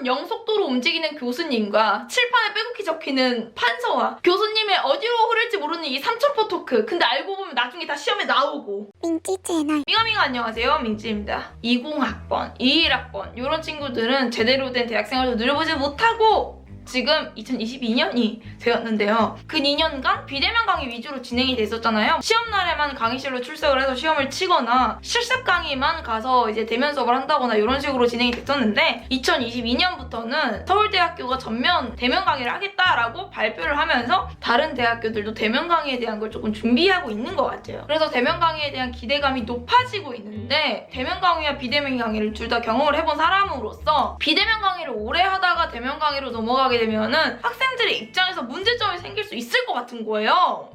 0속도로 움직이는 교수님과 칠판에 빼곡히 적히는 판서와 교수님의 어디로 흐를지 모르는 이 삼천포 토크. 근데 알고 보면 나중에 다 시험에 나오고. 민지 채널. 밍아밍아 안녕하세요, 민지입니다. 20학번, 21학번 이런 친구들은 제대로 된 대학생활도 누려보지 못하고 지금 2022년이 되었는데요. 그 2년간 비대면 강의 위주로 진행이 됐었잖아요. 시험날에만 강의실로 출석을 해서 시험을 치거나 실습 강의만 가서 이제 대면 수업을 한다거나 이런 식으로 진행이 됐었는데 2022년부터는 서울대학교가 전면 대면 강의를 하겠다라고 발표를 하면서 다른 대학교들도 대면 강의에 대한 걸 조금 준비하고 있는 것 같아요. 그래서 대면 강의에 대한 기대감이 높아지고 있는데 대면 강의와 비대면 강의를 둘 다 경험을 해본 사람으로서 비대면 강의를 오래 하다가 대면 강의로 넘어가게 되면은 학생들의 입장에서 문제점이 생길 수 있을 것 같은 거예요.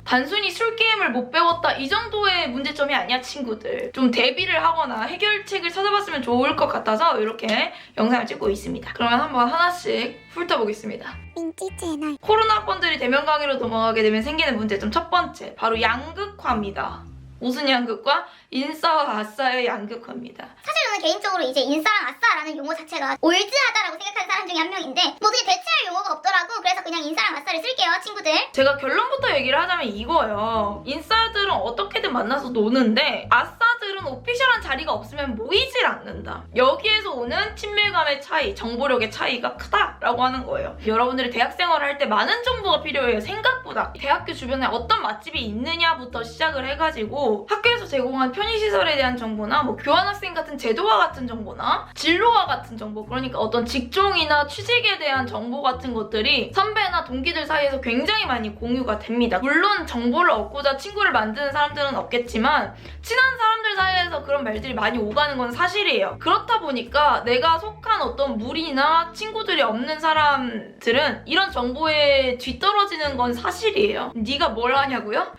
단순히 술게임을 못 배웠다 이 정도의 문제점이 아니야 친구들. 좀 대비를 하거나 해결책을 찾아봤으면 좋을 것 같아서 이렇게 영상을 찍고 있습니다. 그러면 한번 하나씩 훑어보겠습니다. 민지 채널. 코로나 학번들이 대면 강의로 넘어가게 되면 생기는 문제점 첫 번째 바로 양극화입니다. 무슨 양극화? 인싸와 아싸의 양극화입니다. 사실 저는 개인적으로 이제 인싸랑 아싸라는 용어 자체가 올드하다라고 생각하는 사람 중에 한 명인데 뭐 어떻게 대체할 용어가 없더라고. 그래서 그냥 인싸랑 아싸를 쓸게요 친구들. 제가 결론부터 얘기를 하자면 이거예요. 인싸들은 어떻게든 만나서 노는데 아싸들은 오피셜한 자리가 없으면 모이질 않는다. 여기에서 오는 친밀감의 차이, 정보력의 차이가 크다라고 하는 거예요. 여러분들이 대학생활을 할 때 많은 정보가 필요해요. 생각보다. 대학교 주변에 어떤 맛집이 있느냐부터 시작을 해가지고 학교에서 제공한 편의시설에 대한 정보나 뭐 교환학생 같은 제도와 같은 정보나 진로와 같은 정보, 그러니까 어떤 직종이나 취직에 대한 정보 같은 것들이 선배나 동기들 사이에서 굉장히 많이 공유가 됩니다. 물론 정보를 얻고자 친구를 만드는 사람들은 없겠지만 친한 사람들 사이에서 그런 말들이 많이 오가는 건 사실이에요. 그렇다 보니까 내가 속한 어떤 무리나 친구들이 없는 사람들은 이런 정보에 뒤떨어지는 건 사실이에요. 네가 뭘 하냐고요?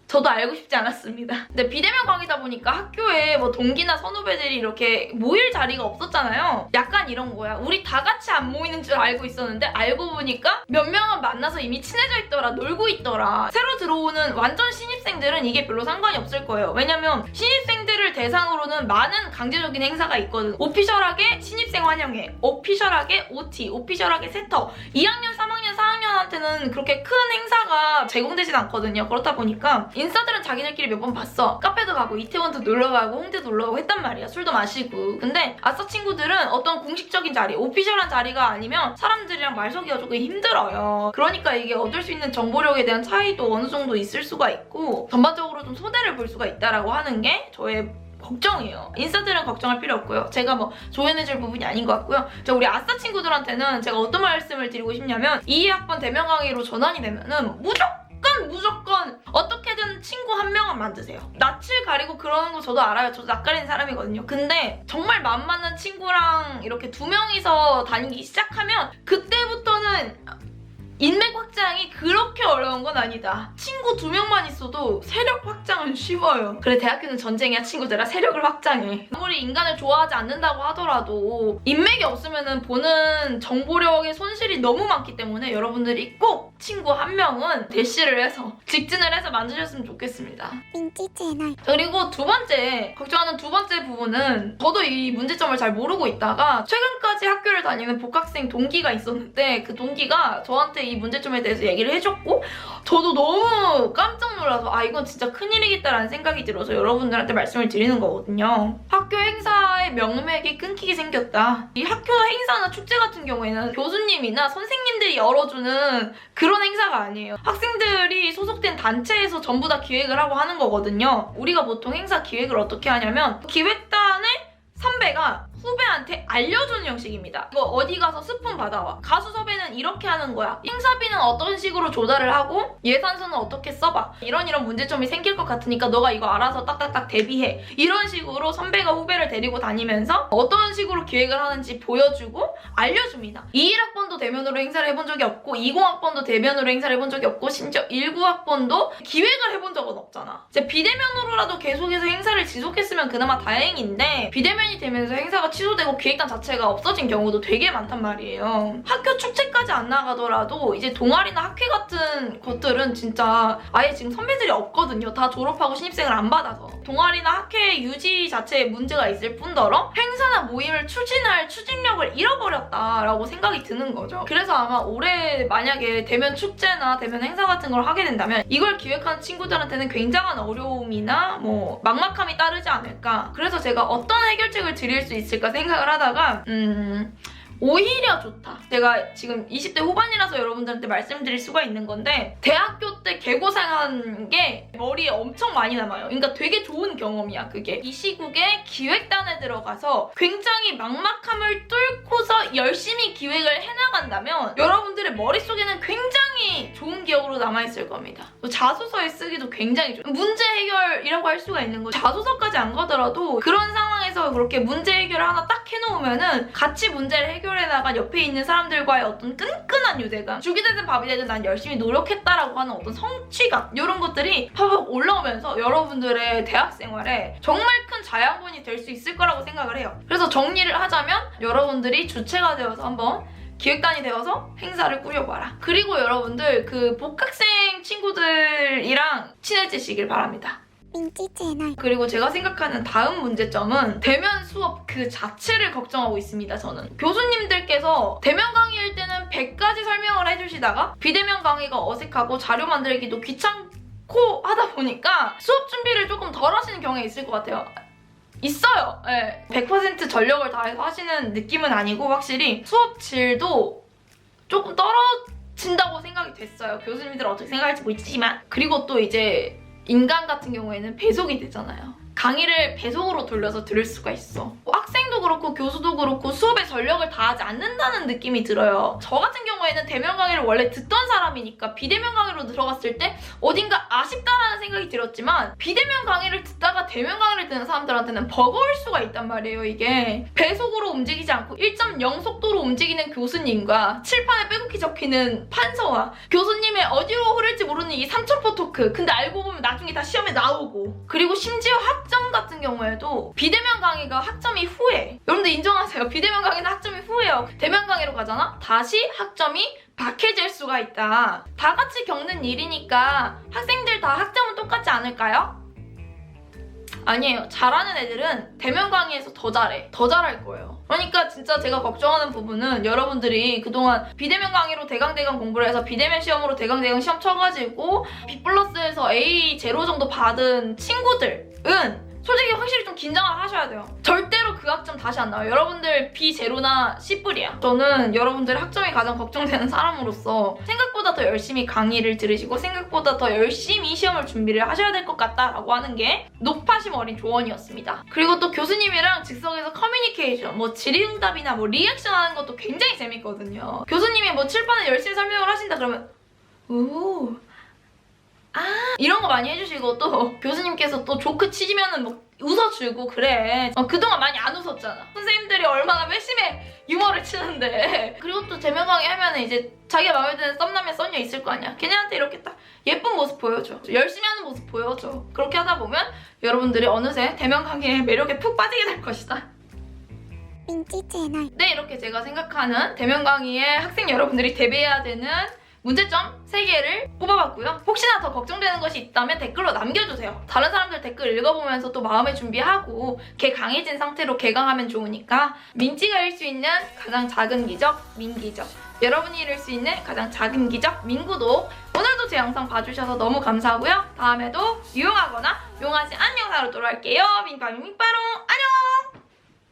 저도 알고 싶지 않았습니다. 근데 비대면 강의다 보니까 학교에 뭐 동기나 선후배들이 이렇게 모일 자리가 없었잖아요. 약간 이런 거야. 우리 다 같이 안 모이는 줄 알고 있었는데 알고 보니까 몇 명은 만나서 이미 친해져 있더라, 놀고 있더라. 새로 들어오는 완전 신입생들은 이게 별로 상관이 없을 거예요. 왜냐면 신입생들을 대상으로는 많은 강제적인 행사가 있거든. 오피셜하게 신입생 환영회, 오피셜하게 OT, 오피셜하게 세터. 2학년, 3학년, 4학년한테는 그렇게 큰 행사가 제공되진 않거든요. 그렇다 보니까 인싸들은 자기들끼리 몇 번 봤어. 카페도 가고 이태원도 놀러가고 홍대도 놀러가고 했단 말이야. 술도 마시고. 근데 아싸 친구들은 어떤 공식적인 자리, 오피셜한 자리가 아니면 사람들이랑 말 서기가 조금 힘들어요. 그러니까 이게 얻을 수 있는 정보력에 대한 차이도 어느 정도 있을 수가 있고 전반적으로 좀 손해를 볼 수가 있다라고 하는 게 저의 걱정이에요. 인싸들은 걱정할 필요 없고요. 제가 뭐 조언해줄 부분이 아닌 것 같고요. 우리 아싸 친구들한테는 제가 어떤 말씀을 드리고 싶냐면 2학번 대면 강의로 전환이 되면은 무조건 어떻게든 친구 한 명은 만드세요. 낯을 가리고 그러는 거 저도 알아요. 저도 낯가리는 사람이거든요. 근데 정말 맘 맞는 친구랑 이렇게 두 명이서 다니기 시작하면 그때부터는 인맥 확장이 그렇게 어려운 건 아니다. 친구 2명만 있어도 세력 확장은 쉬워요. 그래, 대학교는 전쟁이야 친구들아. 세력을 확장해. 아무리 인간을 좋아하지 않는다고 하더라도 인맥이 없으면 보는 정보력의 손실이 너무 많기 때문에 여러분들이 꼭 친구 한 명은 대시를 해서 직진을 해서 만드셨으면 좋겠습니다. 민지 채널. 그리고 두 번째, 걱정하는 두 번째 부분은 저도 이 문제점을 잘 모르고 있다가 최근까지 학교를 다니는 복학생 동기가 있었는데 그 동기가 저한테 이 문제점에 대해서 얘기를 해줬고 저도 너무 깜짝 놀라서 아 이건 진짜 큰일이겠다라는 생각이 들어서 여러분들한테 말씀을 드리는 거거든요. 학교 행사의 명맥이 끊기게 생겼다. 이 학교 행사나 축제 같은 경우에는 교수님이나 선생님들이 열어주는 그런 행사가 아니에요. 학생들이 소속된 단체에서 전부 다 기획을 하고 하는 거거든요. 우리가 보통 행사 기획을 어떻게 하냐면 기획단의 선배가 후배한테 알려주는 형식입니다. 이거 어디 가서 스폰 받아와. 가수 섭외는 이렇게 하는 거야. 행사비는 어떤 식으로 조달을 하고 예산서는 어떻게 써봐. 이런 문제점이 생길 것 같으니까 너가 이거 알아서 딱딱딱 대비해. 이런 식으로 선배가 후배를 데리고 다니면서 어떤 식으로 기획을 하는지 보여주고 알려줍니다. 21학번도 대면으로 행사를 해본 적이 없고 20학번도 대면으로 행사를 해본 적이 없고 심지어 19학번도 기획을 해본 적은 없잖아. 이제 비대면으로라도 계속해서 행사를 지속했으면 그나마 다행인데 비대면이 되면서 행사가 취소되고 기획단 친구단 자체가 없어진 경우도 되게 많단 말이에요. 학교 축제까지 안 나가더라도 이제 동아리나 학회 같은 것들은 진짜 아예 지금 선배들이 없거든요. 다 졸업하고 신입생을 안 받아서. 동아리나 학회 유지 자체에 문제가 있을 뿐더러 행사나 모임을 추진할 추진력을 잃어버렸다라고 생각이 드는 거죠. 그래서 아마 올해 만약에 대면 축제나 대면 행사 같은 걸 하게 된다면 이걸 기획하는 친구들한테는 굉장한 어려움이나 뭐 막막함이 따르지 않을까. 그래서 제가 어떤 해결책을 드릴 수 있을까 생각을 하다가 오히려 좋다. 제가 지금 20대 후반이라서 여러분들한테 말씀드릴 수가 있는 건데 대학교 때 개고생한 게 머리에 엄청 많이 남아요. 그러니까 되게 좋은 경험이야, 그게. 이 시국에 기획단에 들어가서 굉장히 막막함을 뚫고서 열심히 기획을 해나간다면 여러분들의 머릿속에는 굉장히 좋은 기억으로 남아있을 겁니다. 자소서에 쓰기도 굉장히 좋아요. 문제 해결이라고 할 수가 있는 거죠. 자소서까지 안 가더라도 그런 상황에서 그렇게 문제 해결을 하나 딱 해놓으면은 같이 문제를 해결해나간 옆에 있는 사람들과의 어떤 끈끈한 유대감, 죽이 되든 밥이 되든 난 열심히 노력했다라고 하는 어떤 성취감, 이런 것들이 팍팍 올라오면서 여러분들의 대학 생활에 정말 큰 자양분이 될 수 있을 거라고 생각을 해요. 그래서 정리를 하자면 여러분들이 주체가 되어서 한번 기획단이 되어서 행사를 꾸려봐라. 그리고 여러분들 그 복학생 친구들이랑 친해지시길 바랍니다. 민지 채널. 그리고 제가 생각하는 다음 문제점은 대면 수업 그 자체를 걱정하고 있습니다, 저는. 교수님들께서 대면 강의일 때는 100가지 설명을 해주시다가 비대면 강의가 어색하고 자료 만들기도 귀찮고 하다 보니까 수업 준비를 조금 덜 하시는 경우가 있을 것 같아요. 있어요. 네. 100% 전력을 다해서 하시는 느낌은 아니고 확실히 수업 질도 조금 떨어진다고 생각이 됐어요. 교수님들은 어떻게 생각할지 모르지만. 그리고 또 이제 인간 같은 경우에는 배속이 되잖아요. 강의를 배속으로 돌려서 들을 수가 있어. 학생도 그렇고 교수도 그렇고 수업에 전력을 다하지 않는다는 느낌이 들어요. 저 같은 경우에는 대면 강의를 원래 듣던 사람이니까 비대면 강의로 들어갔을 때 어딘가 아쉽다라는 생각이 들었지만 비대면 강의를 듣다가 대면 강의를 듣는 사람들한테는 버거울 수가 있단 말이에요. 이게 배속으로 움직이지 않고 1.0 속도로 움직이는 교수님과 칠판에 빼곡히 적히는 판서와 교수님의 어디로 흐를지 모르는 이 삼천포 토크, 근데 알고 보면 나중에 다 시험에 나오고, 그리고 심지어 학점 같은 경우에도 비대면 강의가 학점이 후해. 여러분들 인정하세요. 비대면 강의는 학점이 후해요. 대면 강의로 가잖아? 다시 학점이 박해질 수가 있다. 다 같이 겪는 일이니까 학생들 다 학점은 똑같지 않을까요? 아니에요. 잘하는 애들은 대면 강의에서 더 잘해. 더 잘할 거예요. 그러니까 진짜 제가 걱정하는 부분은 여러분들이 그동안 비대면 강의로 대강대강 공부를 해서 비대면 시험으로 대강대강 시험 쳐가지고 B+에서 A 제로 정도 받은 친구들은 솔직히 확실히 좀 긴장을 하셔야 돼요. 절대로 그 학점 다시 안 나와요. 여러분들 B0나 C+이야. 저는 여러분들의 학점이 가장 걱정되는 사람으로서 생각보다 더 열심히 강의를 들으시고 생각보다 더 열심히 시험을 준비를 하셔야 될 것 같다라고 하는 게 높아심 어린 조언이었습니다. 그리고 또 교수님이랑 즉석에서 커뮤니케이션, 뭐 질의응답이나 뭐 리액션 하는 것도 굉장히 재밌거든요. 교수님이 뭐 칠판에 열심히 설명을 하신다 그러면 오, 이런 거 많이 해주시고, 또 교수님께서 또 조크 치시면은 뭐 웃어주고 그래. 그동안 많이 안 웃었잖아. 선생님들이 얼마나 회심의 유머를 치는데. 그리고 또 대면 강의 하면은 이제 자기가 마음에 드는 썸남의 썸녀 있을 거 아니야. 걔네한테 이렇게 딱 예쁜 모습 보여줘. 열심히 하는 모습 보여줘. 그렇게 하다 보면 여러분들이 어느새 대면 강의의 매력에 푹 빠지게 될 것이다. 민지 채널. 네, 이렇게 제가 생각하는 대면 강의에 학생 여러분들이 대비해야 되는 문제점 3개를 꼽아봤고요. 혹시나 더 걱정되는 것이 있다면 댓글로 남겨주세요. 다른 사람들 댓글 읽어보면서 또 마음의 준비하고 걔 강해진 상태로 개강하면 좋으니까 민지가 잃을 수 있는 가장 작은 기적, 민기적. 여러분이 잃을 수 있는 가장 작은 기적, 민구독. 오늘도 제 영상 봐주셔서 너무 감사하고요. 다음에도 유용하거나 용하지 않은 영상으로 돌아올게요. 민파민 민빠롱 안녕!